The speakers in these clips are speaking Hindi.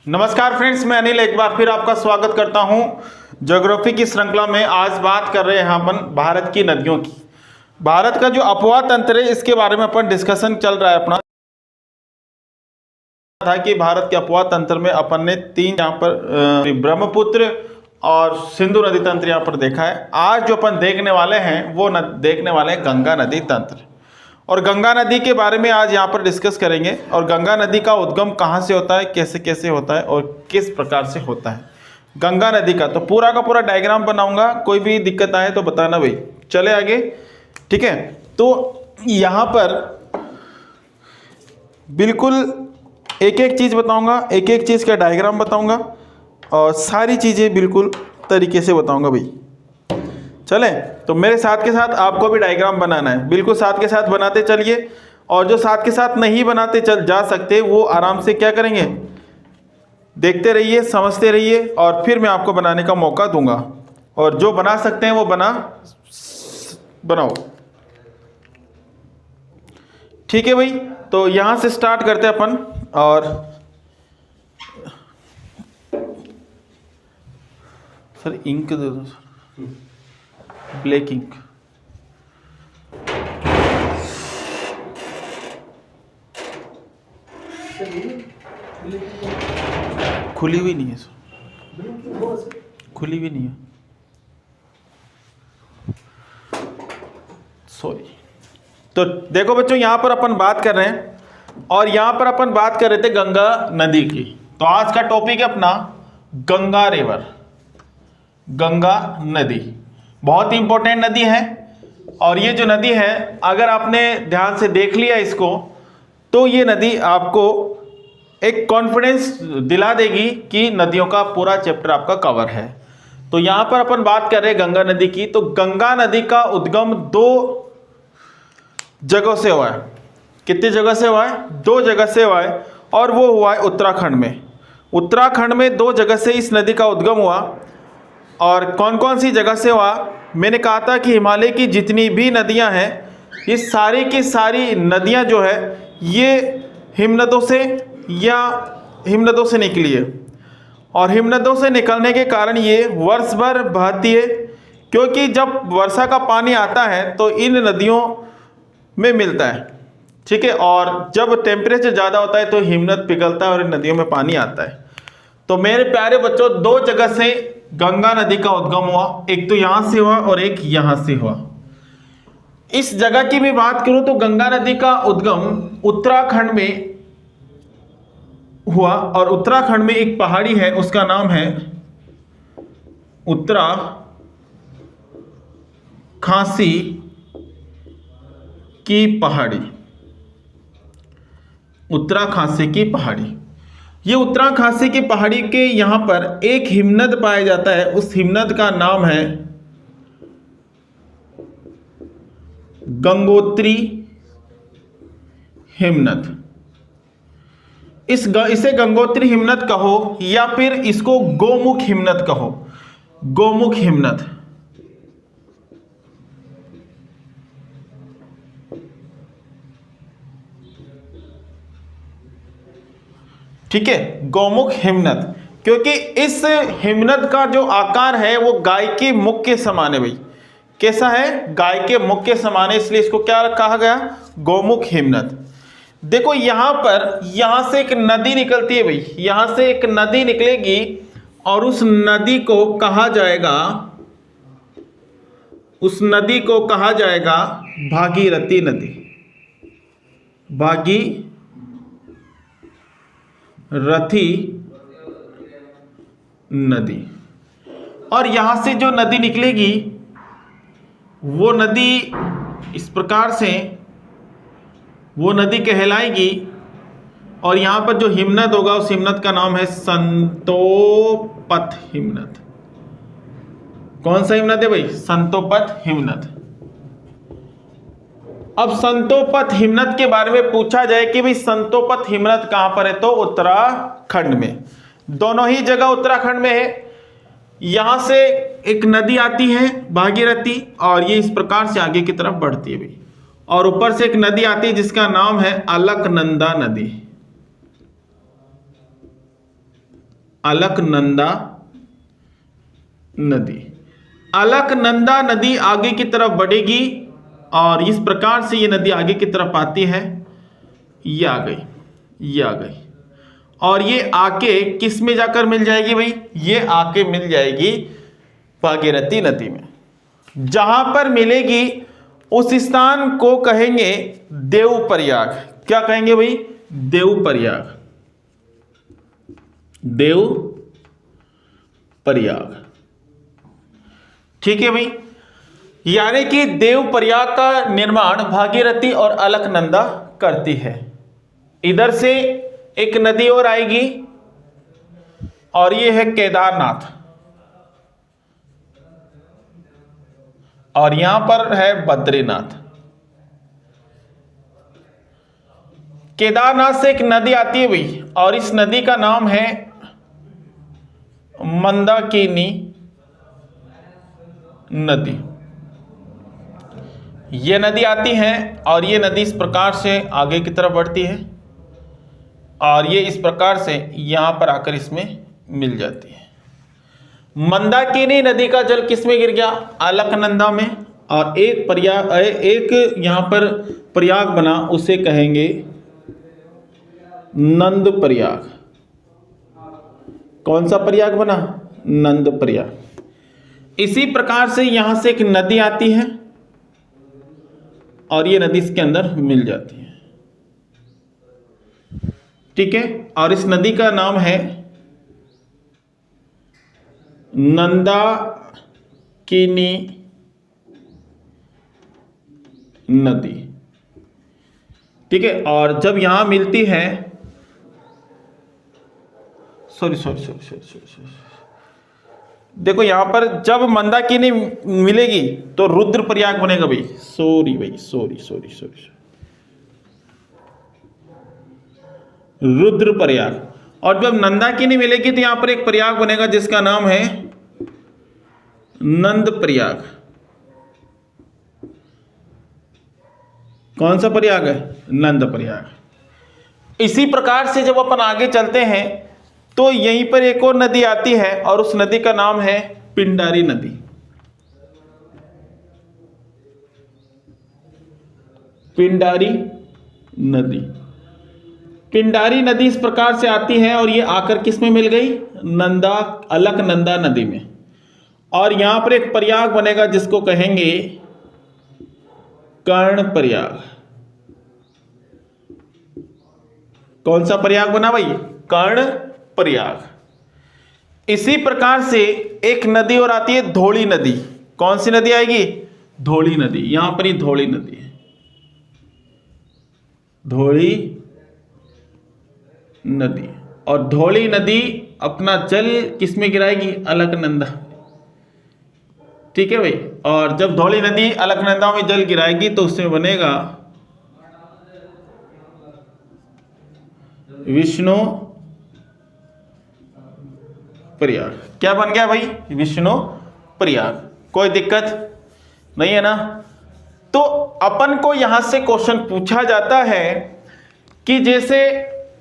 नमस्कार फ्रेंड्स, मैं अनिल एक बार फिर आपका स्वागत करता हूं ज्योग्राफी की श्रृंखला में। आज बात कर रहे हैं अपन भारत की नदियों की। भारत का जो अपवाह तंत्र है इसके बारे में अपन डिस्कशन चल रहा है अपना था कि भारत के अपवाह तंत्र में अपन ने तीन यहाँ पर ब्रह्मपुत्र और सिंधु नदी तंत्र यहाँ पर देखा है। आज जो अपन देखने वाले हैं वो देखने वाले हैं गंगा नदी तंत्र, और गंगा नदी के बारे में आज यहाँ पर डिस्कस करेंगे। और गंगा नदी का उद्गम कहाँ से होता है, कैसे कैसे होता है और किस प्रकार से होता है गंगा नदी का, तो पूरा का पूरा डायग्राम बनाऊंगा। कोई भी दिक्कत आए तो बताना भाई। चले आगे, ठीक है। तो यहाँ पर बिल्कुल एक एक चीज़ बताऊंगा, एक एक चीज़ का डायग्राम बताऊंगा और सारी चीज़ें बिल्कुल तरीके से बताऊंगा भाई। चलें, तो मेरे साथ के साथ आपको भी डायग्राम बनाना है, बिल्कुल साथ के साथ बनाते चलिए। और जो साथ के साथ नहीं बनाते चल जा सकते वो आराम से क्या करेंगे, देखते रहिए, समझते रहिए और फिर मैं आपको बनाने का मौका दूंगा। और जो बना सकते हैं वो बनाओ, ठीक है भाई। तो यहां से स्टार्ट करते हैं अपन। और सर इंक दे दो सर, ब्लैक इंक। खुली हुई नहीं है सर, खुली हुई नहीं है, सॉरी। तो देखो बच्चों, यहां पर अपन बात कर रहे हैं और यहां पर अपन बात कर रहे थे गंगा नदी की। तो आज का टॉपिक है अपना गंगा रिवर, गंगा नदी। बहुत ही इंपॉर्टेंट नदी है। और ये जो नदी है, अगर आपने ध्यान से देख लिया इसको, तो ये नदी आपको एक कॉन्फिडेंस दिला देगी कि नदियों का पूरा चैप्टर आपका कवर है। तो यहां पर अपन बात कर रहे हैं गंगा नदी की। तो गंगा नदी का उद्गम दो जगह से हुआ है। कितनी जगह से हुआ है? दो जगह से हुआ है, और वो हुआ है उत्तराखंड में। उत्तराखंड में दो जगह से इस नदी का उद्गम हुआ। और कौन कौन सी जगह से हुआ? मैंने कहा था कि हिमालय की जितनी भी नदियां हैं, ये सारी की सारी नदियां जो है ये हिमनदों से निकली है। और हिमनदों से निकलने के कारण ये वर्ष भर बहती है, क्योंकि जब वर्षा का पानी आता है तो इन नदियों में मिलता है, ठीक है। और जब टेम्परेचर ज़्यादा होता है तो हिमनद पिघलता है और इन नदियों में पानी आता है। तो मेरे प्यारे बच्चों, दो जगह से गंगा नदी का उद्गम हुआ, एक तो यहां से हुआ और एक यहां से हुआ। इस जगह की मैं बात करूं तो गंगा नदी का उद्गम उत्तराखंड में हुआ। और उत्तराखंड में एक पहाड़ी है, उसका नाम है उत्तराखांसी की पहाड़ी। उत्तराखांसी की पहाड़ी, ये उत्तराखांसी की पहाड़ी के यहां पर एक हिमनद पाया जाता है। उस हिमनद का नाम है गंगोत्री हिमनद। इसे गंगोत्री हिमनद कहो या फिर इसको गोमुख हिमनद कहो, गोमुख हिमनद। ठीक है, गौमुख हिमनद, क्योंकि इस हिमनद का जो आकार है वो गाय के मुख के समान है भाई। कैसा है? गाय के मुख के समान है, इसलिए इसको क्या कहा गया? गौमुख हिमनद। देखो यहां पर, यहां से एक नदी निकलती है भाई, यहां से एक नदी निकलेगी और उस नदी को कहा जाएगा, उस नदी को कहा जाएगा भागीरथी नदी, भागीरथी नदी। और यहां से जो नदी निकलेगी वो नदी इस प्रकार से वो नदी कहलाएगी। और यहां पर जो हिमनद होगा उस हिमनद का नाम है संतोपत हिमनद। कौन सा हिमनद है भाई? संतोपत हिमनद। अब संतोपत हिमनद के बारे में पूछा जाए कि भाई संतोपत हिमनद कहां पर है, तो उत्तराखंड में। दोनों ही जगह उत्तराखंड में है। यहां से एक नदी आती है भागीरथी, और ये इस प्रकार से आगे की तरफ बढ़ती है भाई। और ऊपर से एक नदी आती है जिसका नाम है अलकनंदा नदी। अलकनंदा नदी। अलकनंदा नदी आगे की तरफ बढ़ेगी और इस प्रकार से ये नदी आगे की तरफ आती है। ये आ गई, ये आ गई और ये आके किस में जाकर मिल जाएगी भाई? ये आके मिल जाएगी भागीरथी नदी में। जहां पर मिलेगी उस स्थान को कहेंगे देवप्रयाग। क्या कहेंगे भाई? देवप्रयाग, देवप्रयाग। ठीक है भाई, यानी कि देवप्रयाग का निर्माण भागीरथी और अलकनंदा करती है। इधर से एक नदी और आएगी और ये है केदारनाथ, और यहां पर है बद्रीनाथ। केदारनाथ से एक नदी आती है भाई, और इस नदी का नाम है मंदाकिनी नदी। ये नदी आती है और ये नदी इस प्रकार से आगे की तरफ बढ़ती है और ये इस प्रकार से यहां पर आकर इसमें मिल जाती है। मंदाकिनी नदी का जल किस में गिर गया? अलकनंदा में, और एक प्रयाग, एक यहां पर प्रयाग बना, उसे कहेंगे नंद प्रयाग। कौन सा प्रयाग बना? नंद प्रयाग। इसी प्रकार से यहां से एक नदी आती है और ये नदी इसके अंदर मिल जाती है। ठीक है, और इस नदी का नाम है मंदाकिनी नदी। ठीक है, और जब यहां मिलती है, सॉरी, देखो यहां पर जब मंदाकिनी मिलेगी तो रुद्रप्रयाग बनेगा भाई। सॉरी, रुद्रप्रयाग। और जब मंदाकिनी मिलेगी तो यहां पर एक प्रयाग बनेगा जिसका नाम है नंद प्रयाग। कौन सा प्रयाग है? नंद प्रयाग। इसी प्रकार से जब अपन आगे चलते हैं तो यहीं पर एक और नदी आती है और उस नदी का नाम है पिंडारी नदी। पिंडारी नदी। पिंडारी नदी इस प्रकार से आती है और ये आकर किस में मिल गई? अलकनंदा नदी में, और यहां पर एक प्रयाग बनेगा जिसको कहेंगे कर्णप्रयाग। कौन सा प्रयाग बना भाई? कर्णप्रयाग। इसी प्रकार से एक नदी और आती है धौली नदी। कौन सी नदी आएगी? धौली नदी। यहां पर ही धौली नदी है, धौली नदी। और धौली नदी अपना जल किस में गिराएगी? अलकनंदा। ठीक है भाई, और जब धौली नदी अलकनंदा में जल गिराएगी तो उसमें बनेगा विष्णु प्रयाग। क्या बन गया भाई? विष्णु प्रयाग। कोई दिक्कत नहीं है ना? तो अपन को यहां से क्वेश्चन पूछा जाता है कि जैसे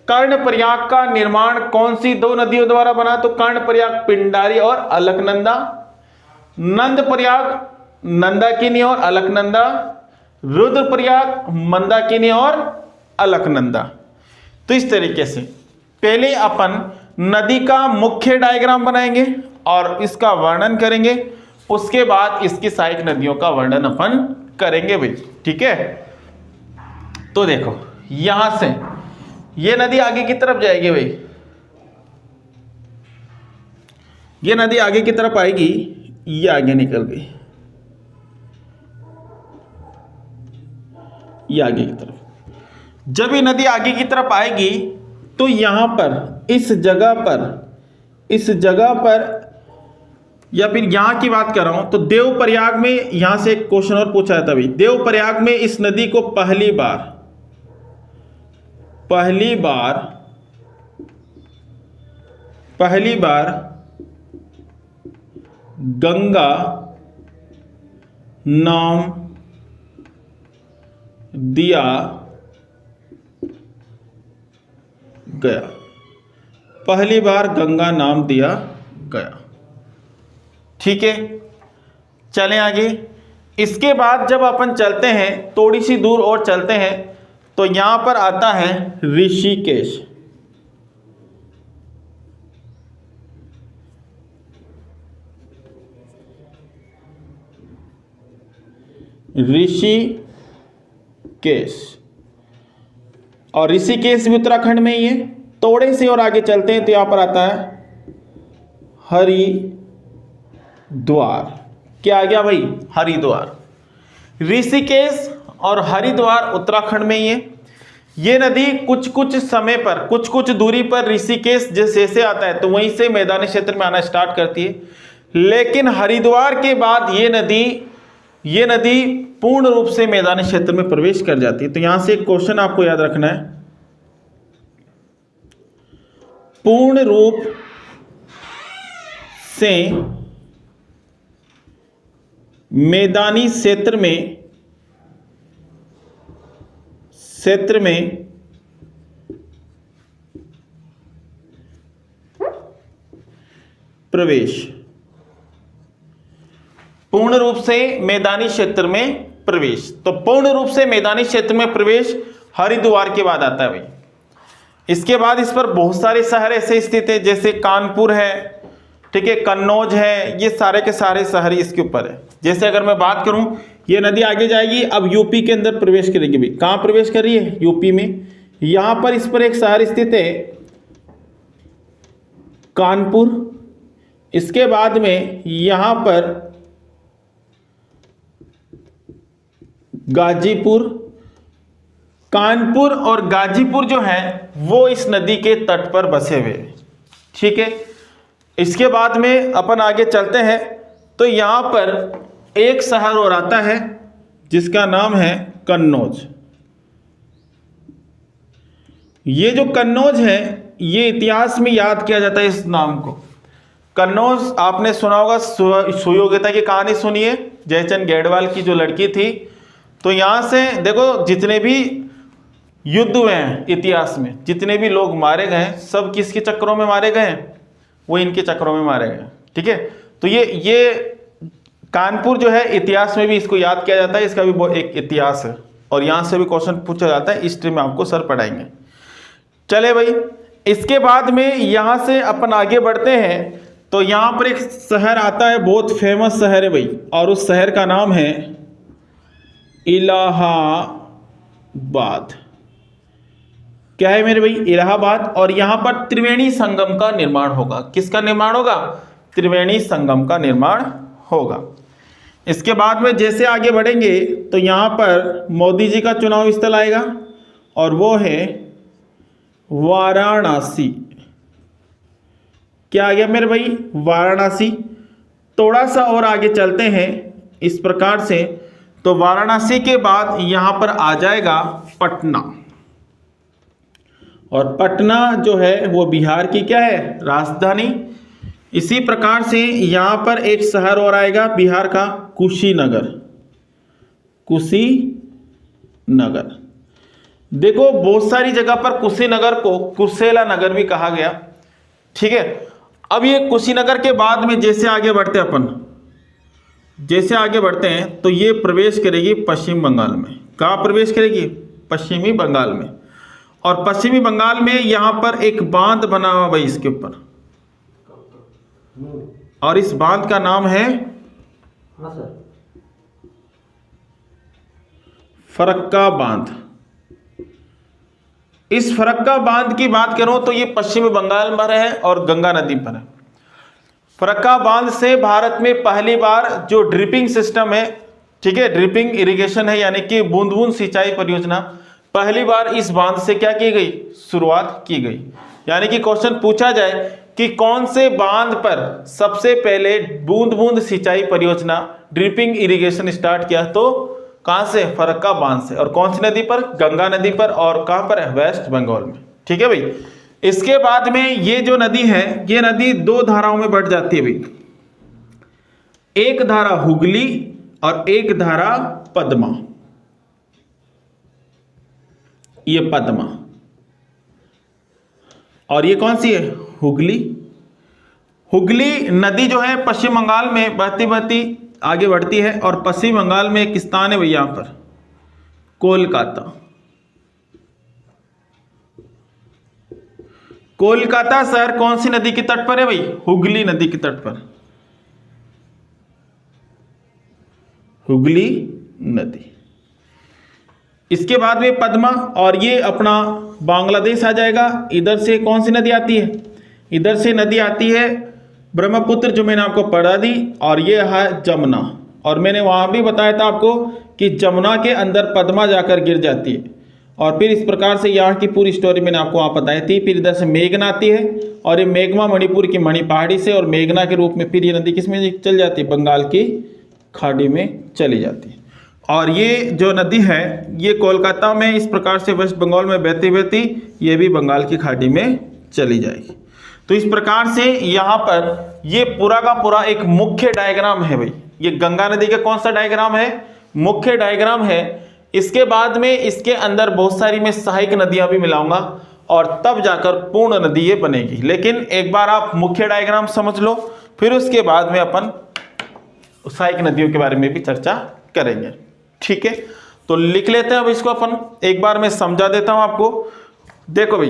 कर्णप्रयाग का निर्माण कौन सी दो नदियों द्वारा बना? तो कर्णप्रयाग पिंडारी और अलकनंदा, नंद प्रयाग नंदाकिनी और अलकनंदा, रुद्रप्रयाग मंदाकिनी और अलकनंदा। तो इस तरीके से पहले अपन नदी का मुख्य डायग्राम बनाएंगे और इसका वर्णन करेंगे, उसके बाद इसकी सहायक नदियों का वर्णन अपन करेंगे भाई। ठीक है, तो देखो यहां से ये नदी आगे की तरफ जाएगी भाई, ये नदी आगे की तरफ आएगी, ये आगे निकल गई, ये आगे की तरफ। जब ये नदी आगे की तरफ आएगी तो यहां पर इस जगह पर या फिर यहां की बात कर रहा हूं तो देवप्रयाग में, यहां से एक क्वेश्चन और पूछा था भाई, देवप्रयाग में इस नदी को पहली बार गंगा नाम दिया गया। पहली बार गंगा नाम दिया गया। ठीक है, चलें आगे। इसके बाद जब अपन चलते हैं, थोड़ी सी दूर और चलते हैं, तो यहां पर आता है ऋषिकेश। ऋषिकेश, और ऋषिकेश भी उत्तराखंड में ही है। थोड़े से और आगे चलते हैं तो यहां पर आता है हरिद्वार। क्या आ गया भाई? हरिद्वार। ऋषिकेश और हरिद्वार उत्तराखंड में ही है। ये नदी कुछ कुछ समय पर, कुछ कुछ दूरी पर ऋषिकेश जैसे आता है तो वहीं से मैदानी क्षेत्र में आना स्टार्ट करती है, लेकिन हरिद्वार के बाद ये नदी पूर्ण रूप से मैदानी क्षेत्र में प्रवेश कर जाती है। तो यहां से एक क्वेश्चन आपको याद रखना है, पूर्ण रूप से मैदानी क्षेत्र में प्रवेश, पूर्ण रूप से मैदानी क्षेत्र में प्रवेश। तो पूर्ण रूप से मैदानी क्षेत्र में प्रवेश हरिद्वार के बाद आता है भाई। इसके बाद इस पर बहुत सारे शहर ऐसे स्थित है, जैसे कानपुर है, ठीक है, कन्नौज है, ये सारे के सारे शहर इसके ऊपर है। जैसे अगर मैं बात करूं, ये नदी आगे जाएगी, अब यूपी के अंदर प्रवेश करेगी भाई। कहां प्रवेश कर रही है? यूपी में। यहां पर इस पर एक शहर स्थित है कानपुर। इसके बाद में यहां पर गाजीपुर। कानपुर और गाजीपुर जो है वो इस नदी के तट पर बसे हुए, ठीक है। इसके बाद में अपन आगे चलते हैं तो यहां पर एक शहर और आता है जिसका नाम है कन्नौज। ये जो कन्नौज है ये इतिहास में याद किया जाता है इस नाम को। कन्नौज आपने सुना होगा, सुयोग्यता की कहानी सुनिए, जयचंद गैडवाल की जो लड़की थी। तो यहां से देखो जितने भी युद्ध हुए हैं इतिहास में, जितने भी लोग मारे गए सब किसके चक्करों में मारे गए? वो इनके चक्करों में मारे गए, ठीक है। तो ये कानपुर जो है इतिहास में भी इसको याद किया जाता है, इसका भी एक इतिहास है और यहां से भी क्वेश्चन पूछा जाता है, हिस्ट्री में आपको सर पढ़ाएंगे। चले भाई, इसके बाद में यहां से अपन आगे बढ़ते हैं तो यहां पर एक शहर आता है, बहुत फेमस शहर है भाई, और उस शहर का नाम है इलाहाबाद। क्या है मेरे भाई? इलाहाबाद। और यहां पर त्रिवेणी संगम का निर्माण होगा। किसका निर्माण होगा? त्रिवेणी संगम का निर्माण होगा। इसके बाद में जैसे आगे बढ़ेंगे तो यहां पर मोदी जी का चुनाव स्थल आएगा और वो है वाराणसी। क्या आ गया मेरे भाई? वाराणसी। थोड़ा सा और आगे चलते हैं इस प्रकार से, तो वाराणसी के बाद यहां पर आ जाएगा पटना, और पटना जो है वो बिहार की क्या है? राजधानी। इसी प्रकार से यहां पर एक शहर और आएगा बिहार का, कुशीनगर। कुशीनगर, देखो बहुत सारी जगह पर कुशीनगर को कुशेला नगर भी कहा गया, ठीक है। अब ये कुशीनगर के बाद में जैसे आगे बढ़ते हैं तो ये प्रवेश करेगी पश्चिम बंगाल में। कहाँ प्रवेश करेगी? पश्चिमी बंगाल में। और पश्चिमी बंगाल में यहां पर एक बांध बना हुआ भाई इसके ऊपर, और इस बांध का नाम है फरक्का बांध। इस फरक्का बांध की बात करूं तो ये पश्चिमी बंगाल में है और गंगा नदी पर है। फरक्का बांध से भारत में पहली बार जो ड्रिपिंग सिस्टम है, ठीक है, ड्रिपिंग इरिगेशन है, यानी कि बूंद बूंद सिंचाई परियोजना, पहली बार इस बांध से क्या की गई? शुरुआत की गई। यानी कि क्वेश्चन पूछा जाए कि कौन से बांध पर सबसे पहले बूंद बूंद सिंचाई परियोजना, ड्रिपिंग इरिगेशन स्टार्ट किया, तो कहां से? फरक्का बांध से। और कौन सी नदी पर? गंगा नदी पर। और कहां पर है? वेस्ट बंगाल में, ठीक है भाई। इसके बाद में ये जो नदी है, ये नदी दो धाराओं में बढ़ जाती है भाई, एक धारा हुगली और एक धारा पद्मा। ये पद्मा, और ये कौन सी है? हुगली। हुगली नदी जो है पश्चिम बंगाल में बहती बहती आगे बढ़ती है और पश्चिम बंगाल में एक स्थान है भाई यहां पर कोलकाता। कोलकाता शहर कौन सी नदी के तट पर है भाई? हुगली नदी के तट पर, हुगली नदी। इसके बाद में पद्मा, और ये अपना बांग्लादेश आ जाएगा। इधर से कौन सी नदी आती है? इधर से नदी आती है ब्रह्मपुत्र, जो मैंने आपको पढ़ा दी, और ये है जमुना। और मैंने वहां भी बताया था आपको कि जमुना के अंदर पद्मा जाकर गिर जाती है। और फिर इस प्रकार से यहाँ की पूरी स्टोरी मैंने आपको वहाँ बताई थी। फिर इधर से मेघना आती है, और ये मेघमा मणिपुर की मणि पहाड़ी से, और मेघना के रूप में फिर ये नदी किस में चल जाती है? बंगाल की खाड़ी में चली जाती है। और ये जो नदी है ये कोलकाता में इस प्रकार से वेस्ट बंगाल में बहती बहती ये भी बंगाल की खाड़ी में चली जाएगी। तो इस प्रकार से यहाँ पर ये पूरा का पूरा एक मुख्य डायग्राम है भाई। ये गंगा नदी का कौन सा डायग्राम है? मुख्य डायग्राम है। इसके बाद में इसके अंदर बहुत सारी मैं सहायक नदियां भी मिलाऊंगा और तब जाकर पूर्ण नदी ये बनेगी। लेकिन एक बार आप मुख्य डायग्राम समझ लो, फिर उसके बाद में अपन सहायक नदियों के बारे में भी चर्चा करेंगे। ठीक है, तो लिख लेते हैं अब इसको अपन। एक बार मैं समझा देता हूं आपको। देखो भाई,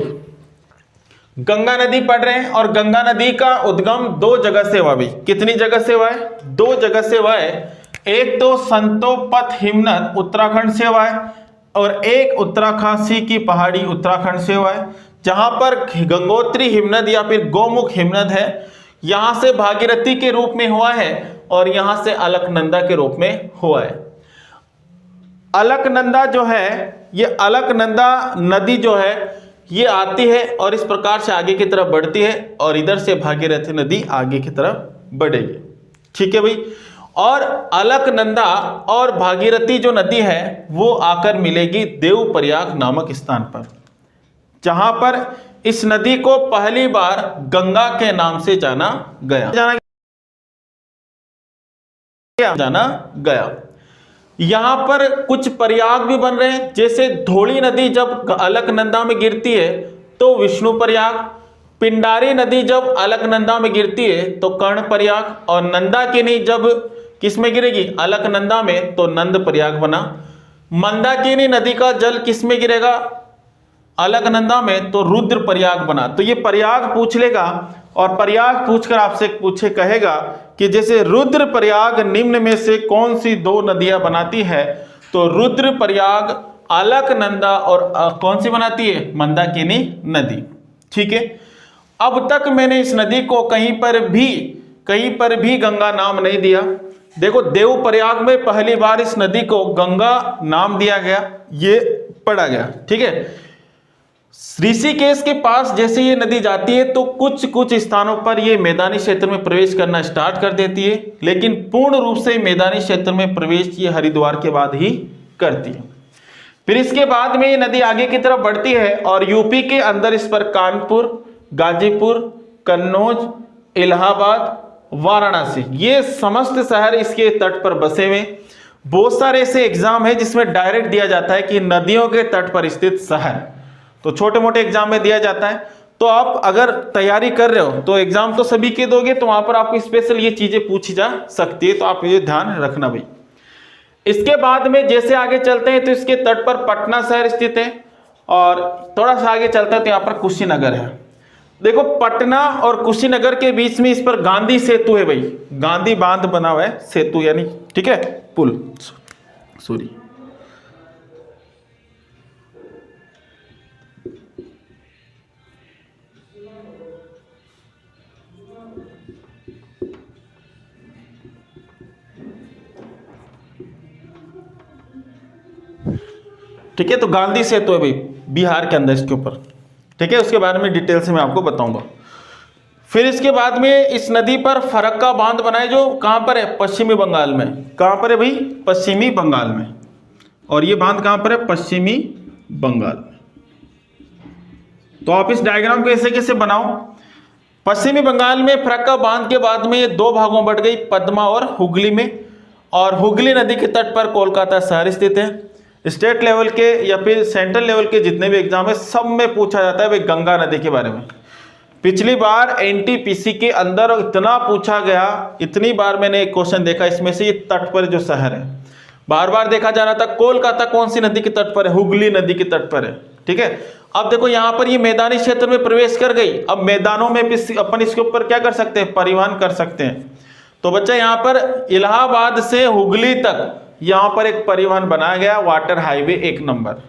गंगा नदी पढ़ रहे हैं और गंगा नदी का उद्गम दो जगह से हुआ भाई। कितनी जगह से हुआ है? दो जगह से हुआ है। एक तो संतोपथ हिमनद उत्तराखंड से हुआ है, और एक उत्तराखासी की पहाड़ी उत्तराखंड से हुआ है, जहां पर गंगोत्री हिमनद या फिर गौमुख हिमनद है, यहां से भागीरथी के रूप में हुआ है, और यहां से अलकनंदा के रूप में हुआ है। अलकनंदा जो है, ये अलकनंदा नदी जो है ये आती है और इस प्रकार से आगे की तरफ बढ़ती है, और इधर से भागीरथी नदी आगे की तरफ बढ़ेगी। ठीक है भाई। और अलकनंदा और भागीरथी जो नदी है वो आकर मिलेगी देवप्रयाग नामक स्थान पर, जहां पर इस नदी को पहली बार गंगा के नाम से जाना गया। यहां पर कुछ प्रयाग भी बन रहे हैं। जैसे धौली नदी जब अलकनंदा में गिरती है तो विष्णु प्रयाग, पिंडारी नदी जब अलकनंदा में गिरती है तो कर्ण प्रयाग, और नंदाकिनी जब किस में गिरेगी? अलकनंदा में, तो नंद प्रयाग बना। मंदाकिनी नदी का जल किस में गिरेगा? अलकनंदा में, तो रुद्र प्रयाग बना। तो ये प्रयाग पूछ लेगा, और प्रयाग पूछकर आपसे पूछे कहेगा कि जैसे रुद्र प्रयाग निम्न में से कौन सी दो नदियां बनाती है? तो रुद्र प्रयाग अलकनंदा और कौन सी बनाती है? मंदाकिनी नदी। ठीक है। अब तक मैंने इस नदी को कहीं पर भी गंगा नाम नहीं दिया। देखो, देवप्रयाग में पहली बार इस नदी को गंगा नाम दिया गया, ये पढ़ा गया। ठीक है। ऋषिकेश के पास जैसे ये नदी जाती है तो कुछ स्थानों पर ये मैदानी क्षेत्र में प्रवेश करना स्टार्ट कर देती है, लेकिन पूर्ण रूप से मैदानी क्षेत्र में प्रवेश ये हरिद्वार के बाद ही करती है। फिर इसके बाद में ये नदी आगे की तरफ बढ़ती है और यूपी के अंदर इस पर कानपुर, गाजीपुर, कन्नौज, इलाहाबाद, वाराणसी, ये समस्त शहर इसके तट पर बसे हुए। बहुत सारे ऐसे एग्जाम है जिसमें डायरेक्ट दिया जाता है कि नदियों के तट पर स्थित शहर, तो छोटे मोटे एग्जाम में दिया जाता है। तो आप अगर तैयारी कर रहे हो तो एग्जाम तो सभी के दोगे, तो वहां पर आपको स्पेशल ये चीजें पूछी जा सकती है, तो आप ये ध्यान रखना भाई। इसके बाद में जैसे आगे चलते हैं तो इसके तट पर पटना शहर स्थित है, और थोड़ा सा आगे चलता है तो यहाँ पर कुशीनगर है। देखो, पटना और कुशीनगर के बीच में इस पर गांधी सेतु है भाई, गांधी बांध बना हुआ है, सेतु यानी, ठीक है, पुल, सॉरी। ठीक है, तो गांधी सेतु है भाई बिहार के अंदर इसके ऊपर। ठीक है, उसके बारे में डिटेल से मैं आपको बताऊंगा। फिर इसके बाद में इस नदी पर फरक्का बांध बना है, जो कहां पर है? पश्चिमी बंगाल में। कहां पर है भाई? पश्चिमी बंगाल में। और ये बांध कहां पर है? पश्चिमी बंगाल में। तो आप इस डायग्राम को ऐसे कैसे बनाओ? पश्चिमी बंगाल में फरक्का बांध के बाद में ये दो भागों में बढ़ गई, पद्मा और हुगली में। और हुगली नदी के तट पर कोलकाता शहर स्थित है। स्टेट लेवल के या फिर सेंट्रल लेवल के जितने भी एग्जाम है सब में पूछा जाता है भाई गंगा नदी के बारे में। पिछली बार एनटीपीसी के अंदर इतना पूछा गया, इतनी बार मैंने एक क्वेश्चन देखा इसमें से, ये तट पर जो शहर है, बार बार देखा जा रहा था कोलकाता कौन सी नदी के तट पर है, हुगली नदी के तट पर है। ठीक है, अब देखो यहां पर ये मैदानी क्षेत्र में प्रवेश कर गई। अब मैदानों में भी अपन इसके ऊपर क्या कर सकते हैं, परिवहन कर सकते हैं। तो बच्चा यहां पर इलाहाबाद से हुगली तक यहां पर एक परिवहन बनाया गया, वाटर हाईवे 1 नंबर,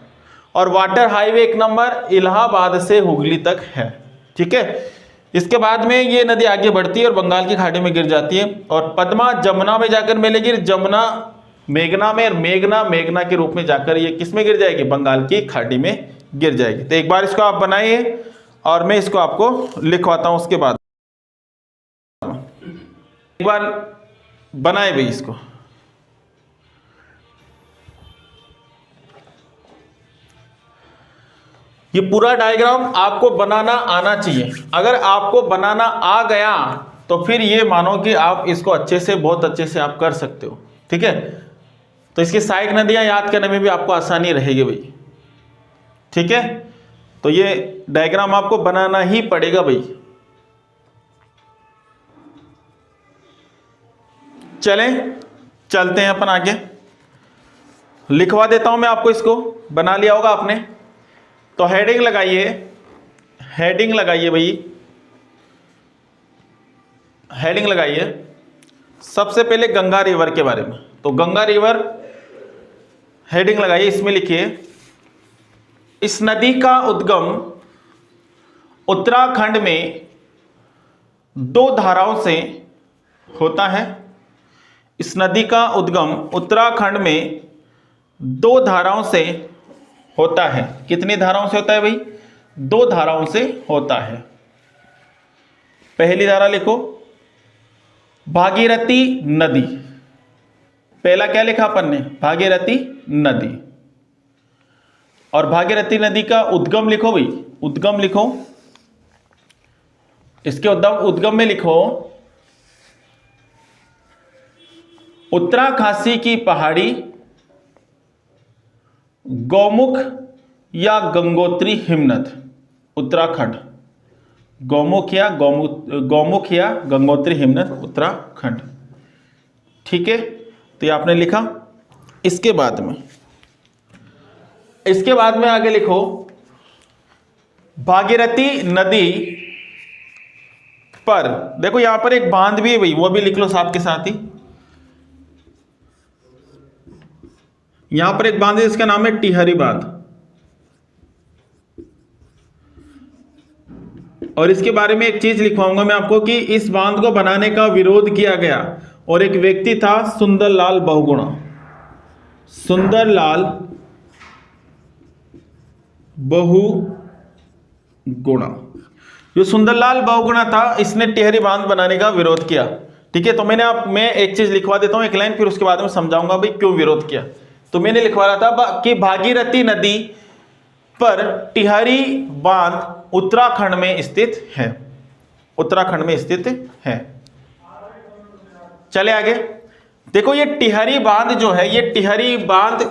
और वाटर हाईवे 1 नंबर इलाहाबाद से हुगली तक है। ठीक है, इसके बाद में ये नदी आगे बढ़ती है और बंगाल की खाड़ी में गिर जाती है, और पद्मा जमुना में जाकर मिलेगी, जमुना मेघना में, और मेघना के रूप में जाकर ये किस में गिर जाएगी, बंगाल की खाड़ी में गिर जाएगी। तो एक बार इसको आप बनाइए और मैं इसको आपको लिखवाता हूं उसके बाद। एक बार बनाए भाई इसको। ये पूरा डायग्राम आपको बनाना आना चाहिए। अगर आपको बनाना आ गया तो फिर ये मानो कि आप इसको अच्छे से, बहुत अच्छे से आप कर सकते हो। ठीक है, तो इसकी सहायक नदियां याद करने में भी आपको आसानी रहेगी भाई। ठीक है, तो ये डायग्राम आपको बनाना ही पड़ेगा भाई। चलें, चलते हैं अपन आगे। लिखवा देता हूं मैं आपको, इसको बना लिया होगा आपने। तो हेडिंग लगाइए, हेडिंग लगाइए भाई, हेडिंग लगाइए। सबसे पहले गंगा रिवर के बारे में, तो गंगा रिवर हेडिंग लगाइए, इसमें लिखिए इस नदी का उद्गम उत्तराखंड में 2 धाराओं से होता है। इस नदी का उद्गम उत्तराखंड में 2 धाराओं से होता है। कितनी धाराओं से होता है भाई, 2 धाराओं से होता है। पहली धारा लिखो भागीरथी नदी, पहला क्या लिखा अपन ने, भागीरथी नदी। और भागीरथी नदी का उद्गम लिखो भाई, उद्गम लिखो, इसके उद्गम में लिखो उत्तराखासी की पहाड़ी, गौमुख या गंगोत्री हिमनद, उत्तराखंड, गौमुख या गंगोत्री हिमनद, उत्तराखंड। ठीक है, तो ये आपने लिखा। इसके बाद में आगे लिखो भागीरथी नदी पर, देखो यहां पर एक बांध भी है भाई, वो भी लिख लो साथ के साथ ही। यहां पर एक बांध है, इसका नाम है टिहरी बांध, और इसके बारे में एक चीज लिखवाऊंगा मैं आपको कि इस बांध को बनाने का विरोध किया गया, और एक व्यक्ति था सुंदरलाल बहुगुणा। सुंदरलाल बहुगुणा, जो सुंदरलाल बहुगुणा था, इसने टिहरी बांध बनाने का विरोध किया। ठीक है, तो मैं एक चीज लिखवा देता हूं, एक लाइन, फिर उसके बाद में समझाऊंगा भाई क्यों विरोध किया। तो मैंने लिखवा रहा था कि भागीरथी नदी पर टिहरी बांध उत्तराखंड में स्थित है, उत्तराखंड में स्थित है। चले आगे, देखो ये टिहरी बांध जो है, ये टिहरी बांध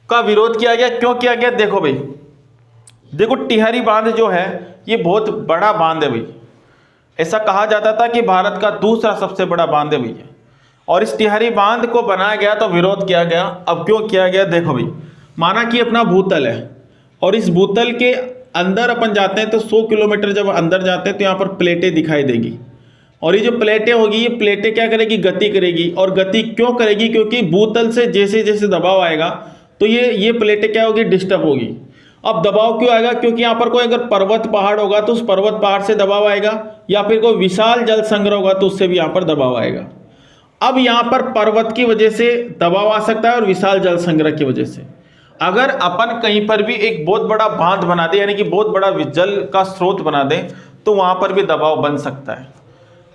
का विरोध किया गया, क्यों किया गया, देखो भाई, देखो टिहरी बांध जो है ये बहुत बड़ा बांध है भाई। ऐसा कहा जाता था कि भारत का दूसरा सबसे बड़ा बांध है भैया, और इस टिहरी बांध को बनाया गया तो विरोध किया गया। अब क्यों किया गया, देखो भाई, माना कि अपना भूतल है, और इस भूतल के अंदर अपन जाते हैं तो 100 किलोमीटर जब अंदर जाते हैं तो यहाँ पर प्लेटें दिखाई देगी, और ये जो प्लेटें होगी, ये प्लेटें क्या करेगी, गति करेगी। और गति क्यों करेगी, क्योंकि भूतल से जैसे जैसे दबाव आएगा तो ये प्लेटें क्या होगी, डिस्टर्ब होगी। अब दबाव क्यों आएगा, क्योंकि यहाँ पर कोई अगर पर्वत पहाड़ होगा तो उस पर्वत पहाड़ से दबाव आएगा, या फिर कोई विशाल जल संग्रह होगा तो उससे भी यहाँ पर दबाव आएगा। अब यहाँ पर पर्वत की वजह से दबाव आ सकता है, और विशाल जल संग्रह की वजह से। अगर अपन कहीं पर भी एक बहुत बड़ा बांध बना दे, यानी कि बहुत बड़ा जल का स्रोत बना दे, तो वहां पर भी दबाव बन सकता है।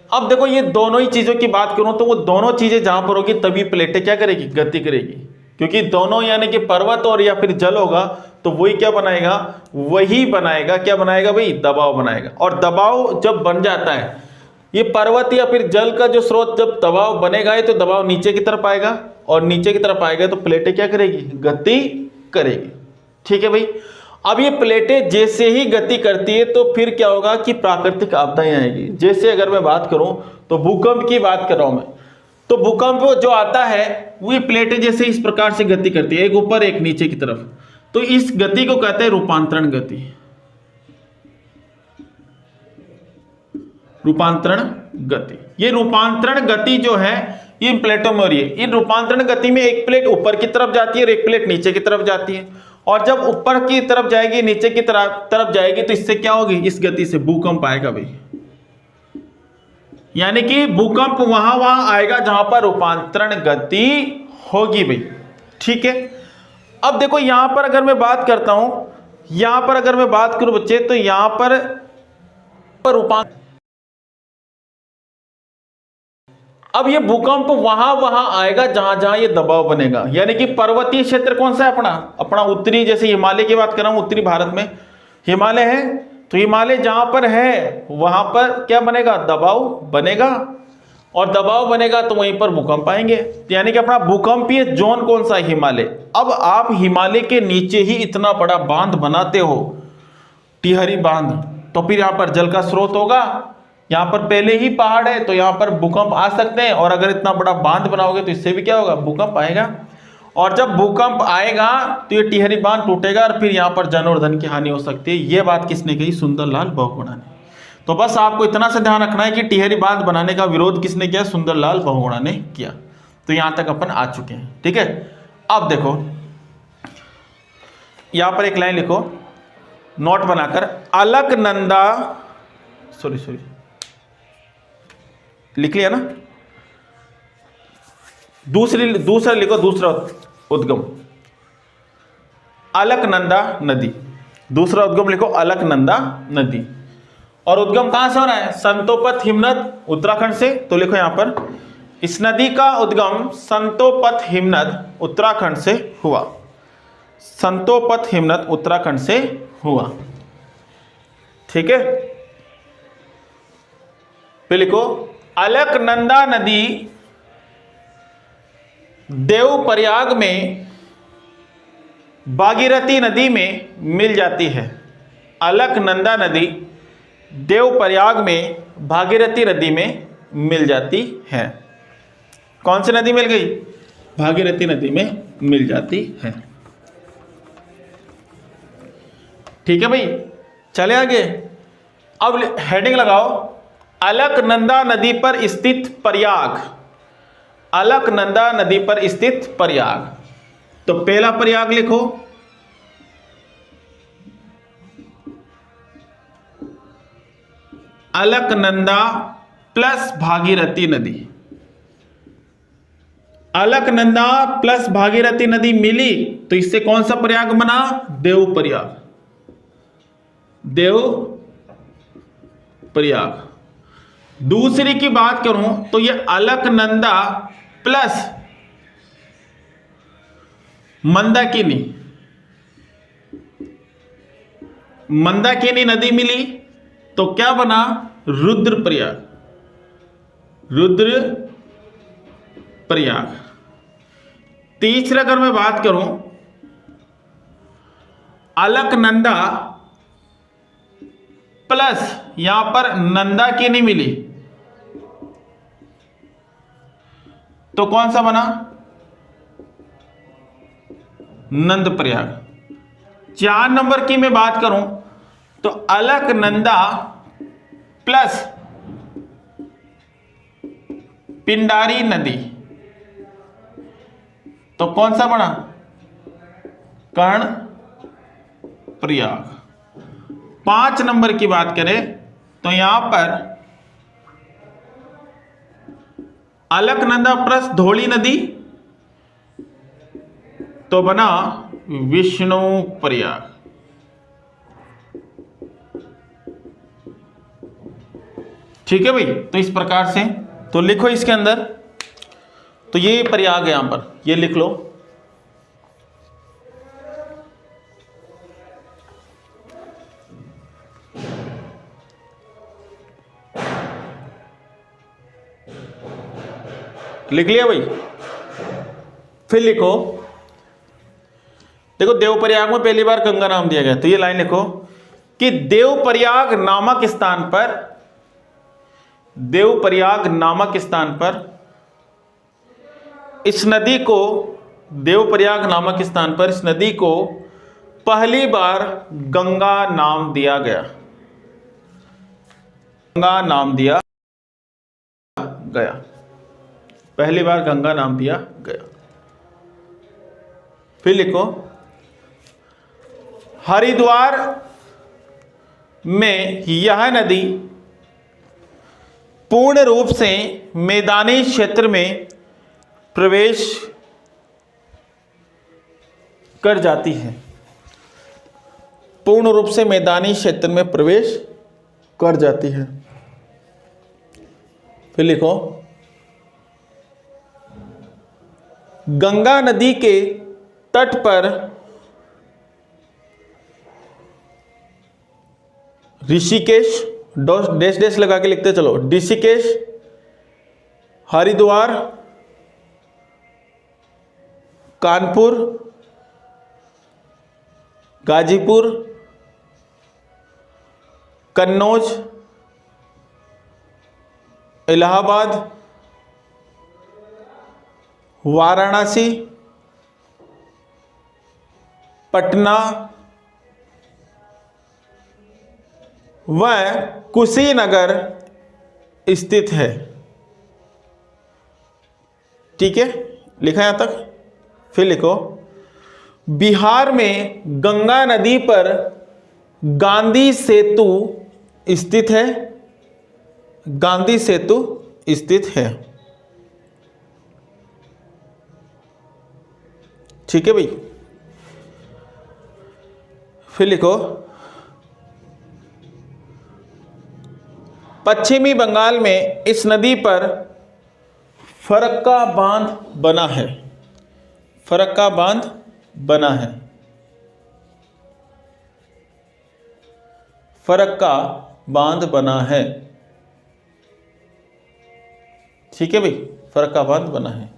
अब देखो ये दोनों ही चीजों की बात करूं तो वो दोनों चीजें जहां पर होगी तभी प्लेटें क्या करेगी, गति करेगी, क्योंकि दोनों यानी कि पर्वत और या फिर जल होगा तो वही क्या बनाएगा, वही बनाएगा, क्या बनाएगा भाई, दबाव बनाएगा। और दबाव जब बन जाता है, ये पर्वत या फिर जल का जो स्रोत जब दबाव बनेगा तो दबाव नीचे की तरफ आएगा, और नीचे की तरफ आएगा तो प्लेटें क्या करेगी, गति करेगी। ठीक है भाई। अब ये प्लेटें जैसे ही गति करती है तो फिर क्या होगा कि प्राकृतिक आपदाएं आएगी। जैसे अगर मैं बात करूं तो भूकंप की बात कर रहा हूं मैं, तो भूकंप जो आता है वो ये प्लेटें जैसे इस प्रकार से गति करती है, एक ऊपर एक नीचे की तरफ, तो इस गति को कहते हैं रूपांतरण गति। रूपांतरण गति, ये रूपांतरण गति जो है ये इन प्लेटों में हो रही है। इन रूपांतरण गति में एक प्लेट ऊपर की तरफ जाती है और एक प्लेट नीचे की तरफ जाती है, और जब ऊपर की तरफ जाएगी नीचे की तरफ जाएगी तो इससे क्या होगी, इस गति से भूकंप आएगा भाई। यानी कि भूकंप वहां आएगा जहां पर रूपांतरण गति होगी भाई। ठीक है, अब देखो यहां पर अगर मैं बात करता हूं, यहां पर अगर मैं बात करूं बच्चे, तो यहां पर रूपांतरण, अब ये भूकंप वहां आएगा जहां जहां ये दबाव बनेगा। यानी कि पर्वतीय क्षेत्र कौन सा है अपना उत्तरी, जैसे हिमालय की बात कर रहा हूं, उत्तरी भारत में हिमालय है, तो हिमालय जहां पर है वहां पर क्या बनेगा, दबाव बनेगा, और दबाव बनेगा तो वहीं पर भूकंप आएंगे। यानी कि अपना भूकंपीय जोन कौन सा है, हिमालय। अब आप हिमालय के नीचे ही इतना बड़ा बांध बनाते हो, टिहरी बांध, तो फिर यहां पर जल का स्रोत होगा, यहां पर पहले ही पहाड़ है तो यहां पर भूकंप आ सकते हैं, और अगर इतना बड़ा बांध बनाओगे तो इससे भी क्या होगा, भूकंप आएगा। और जब भूकंप आएगा तो ये टिहरी बांध टूटेगा और फिर यहां पर जन और धन की हानि हो सकती है। ये बात किसने कही, सुंदरलाल बहुगुणा ने। तो बस आपको इतना सा ध्यान रखना है कि टिहरी बांध बनाने का विरोध किसने किया, सुंदरलाल बहुगुणा ने किया। तो यहां तक अपन आ चुके हैं। ठीक है, अब देखो यहां पर एक लाइन लिखो नोट बनाकर, अलकनंदा, सॉरी लिख लिया ना, दूसरा लिखो, दूसरा उद्गम अलकनंदा नदी, दूसरा उद्गम लिखो अलकनंदा नदी। और उद्गम कहां से हो रहा है, संतोपत हिमनद उत्तराखंड से। तो लिखो यहां पर, इस नदी का उद्गम संतोपत हिमनद उत्तराखंड से हुआ, संतोपत हिमनद उत्तराखंड से हुआ। ठीक है, फिर लिखो अलकनंदा नदी देवप्रयाग में भागीरथी नदी में मिल जाती है। अलकनंदा नदी देवप्रयाग में भागीरथी नदी में मिल जाती है। कौन सी नदी मिल गई, भागीरथी नदी में मिल जाती है। ठीक है भाई, चले आगे। अब हेडिंग लगाओ, अलकनंदा नदी पर स्थित प्रयाग, अलकनंदा नदी पर स्थित प्रयाग। तो पहला प्रयाग लिखो अलकनंदा प्लस भागीरथी नदी। अलकनंदा प्लस भागीरथी नदी मिली तो इससे कौन सा प्रयाग बना, देव प्रयाग, देव प्रयाग। दूसरी की बात करूं तो ये अलकनंदा प्लस मंदाकिनी, मंदाकिनी नदी मिली तो क्या बना, रुद्रप्रयाग, रुद्रप्रयाग। तीसरा अगर मैं बात करूं, अलकनंदा प्लस यहां पर नंदाकिनी मिली तो कौन सा बना, नंद प्रयाग। 4 नंबर की मैं बात करूं तो अलकनंदा प्लस पिंडारी नदी तो कौन सा बना, कर्ण प्रयाग। 5 नंबर की बात करें तो यहां पर अलकनंदा प्लस धौली नदी तो बना विष्णु प्रयाग। ठीक है भाई, तो इस प्रकार से तो लिखो इसके अंदर, तो ये प्रयाग है यहां पर, ये लिख लो। लिख लिया भाई। फिर लिखो देखो देवप्रयाग में पहली बार गंगा नाम दिया गया, तो ये लाइन लिखो कि देवप्रयाग नामक स्थान पर, देवप्रयाग नामक स्थान पर इस नदी को, देवप्रयाग नामक स्थान पर इस नदी को पहली बार गंगा नाम दिया गया, गंगा नाम दिया गया, पहली बार गंगा नाम दिया गया। फिर लिखो हरिद्वार में यह नदी पूर्ण रूप से मैदानी क्षेत्र में प्रवेश कर जाती है, पूर्ण रूप से मैदानी क्षेत्र में प्रवेश कर जाती है। फिर लिखो गंगा नदी के तट पर ऋषिकेश, डैश डैश लगा के लिखते चलो, ऋषिकेश, हरिद्वार, कानपुर, गाजीपुर, कन्नौज, इलाहाबाद, वाराणसी, पटना व कुशीनगर स्थित है। ठीक है, लिखा यहां तक। फिर लिखो बिहार में गंगा नदी पर गांधी सेतु स्थित है, गांधी सेतु स्थित है। ठीक है भाई। फिर लिखो पश्चिमी बंगाल में इस नदी पर फरक्का बांध बना है, फरक्का बांध बना है, फरक्का बांध बना है। ठीक है भाई, फरक्का बांध बना है।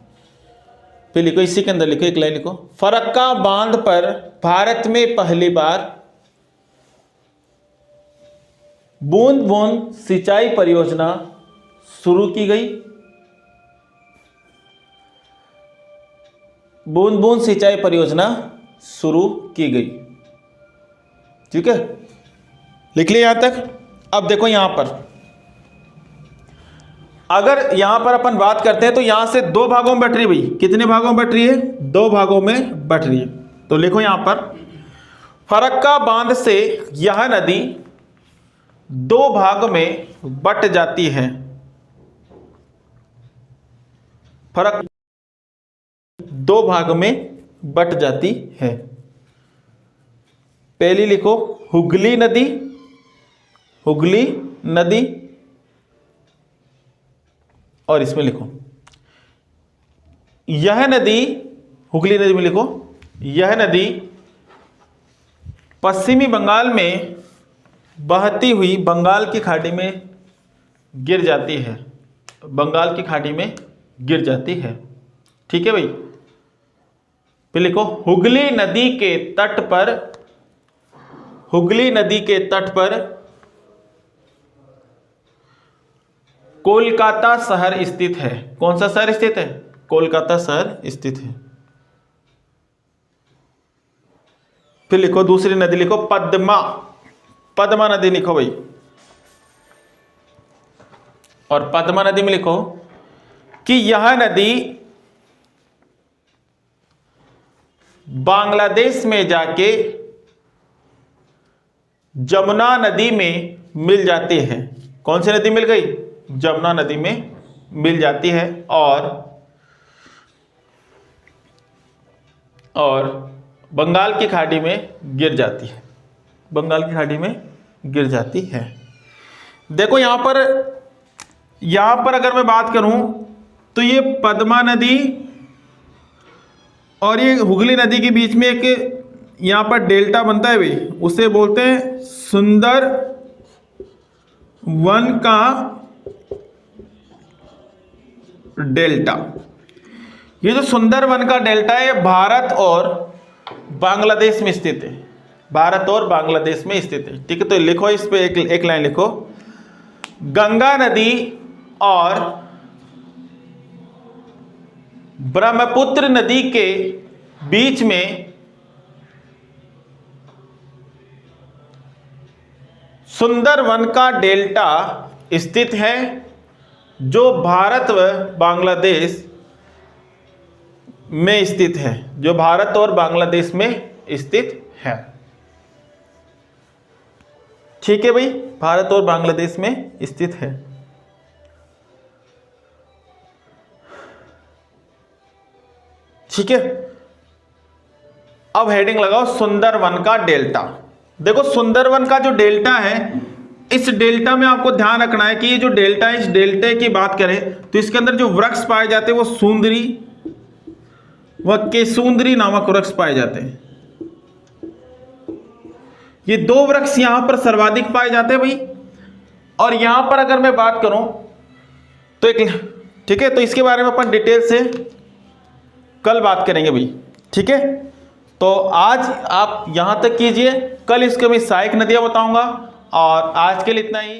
फिर लिखो इसी के अंदर लिखो, एक लाइन लिखो, फरक्का बांध पर भारत में पहली बार बूंद बूंद सिंचाई परियोजना शुरू की गई, बूंद बूंद सिंचाई परियोजना शुरू की गई। ठीक है, लिख लिया यहां तक। अब देखो यहां पर अगर यहां पर अपन बात करते हैं तो यहां से दो भागों में बट रही है भाई। कितने भागों में बट रही है? दो भागों में बट रही है। तो लिखो यहां पर फरक्का बांध से यह नदी दो भाग में बट जाती है। फरक दो भाग में बट जाती है। पहली लिखो हुगली नदी, हुगली नदी, और इसमें लिखो यह नदी, हुगली नदी में लिखो यह नदी पश्चिमी बंगाल में बहती हुई बंगाल की खाड़ी में गिर जाती है, बंगाल की खाड़ी में गिर जाती है। ठीक है भाई। फिर लिखो हुगली नदी के तट पर, हुगली नदी के तट पर कोलकाता शहर स्थित है। कौन सा शहर स्थित है? कोलकाता शहर स्थित है। फिर लिखो दूसरी नदी लिखो पद्मा, पद्मा नदी लिखो भाई। और पद्मा नदी में लिखो कि यह नदी बांग्लादेश में जाके जमुना नदी में मिल जाती है। कौन सी नदी मिल गई? जमुना नदी में मिल जाती है और बंगाल की खाड़ी में गिर जाती है, बंगाल की खाड़ी में गिर जाती है। देखो यहां पर अगर मैं बात करूं तो ये पद्मा नदी और ये हुगली नदी के बीच में एक यहां पर डेल्टा बनता है भाई, उसे बोलते हैं सुंदर वन का डेल्टा। ये जो सुंदर वन का डेल्टा है भारत और बांग्लादेश में स्थित है, भारत और बांग्लादेश में स्थित है। ठीक है, तो लिखो इस पे एक लाइन लिखो, गंगा नदी और ब्रह्मपुत्र नदी के बीच में सुंदरवन का डेल्टा स्थित है, जो भारत व बांग्लादेश में स्थित है, जो भारत और बांग्लादेश में स्थित है। ठीक है भाई, भारत और बांग्लादेश में स्थित है। ठीक है, अब हेडिंग लगाओ सुंदरवन का डेल्टा। देखो सुंदरवन का जो डेल्टा है, इस डेल्टा में आपको ध्यान रखना है कि ये जो डेल्टा है, इस डेल्टे की बात करें तो इसके अंदर जो वृक्ष पाए जाते हैं वो सुंदरी व केसुंदरी नामक वृक्ष पाए जाते हैं। ये दो वृक्ष यहां पर सर्वाधिक पाए जाते हैं भाई। और यहां पर अगर मैं बात करूं तो एक, ठीक है, तो इसके बारे में अपन डिटेल से कल बात करेंगे भाई। ठीक है, तो आज आप यहां तक कीजिए, कल इसके मैं सहायक नदियां बताऊंगा। और आज के लिए इतना ही।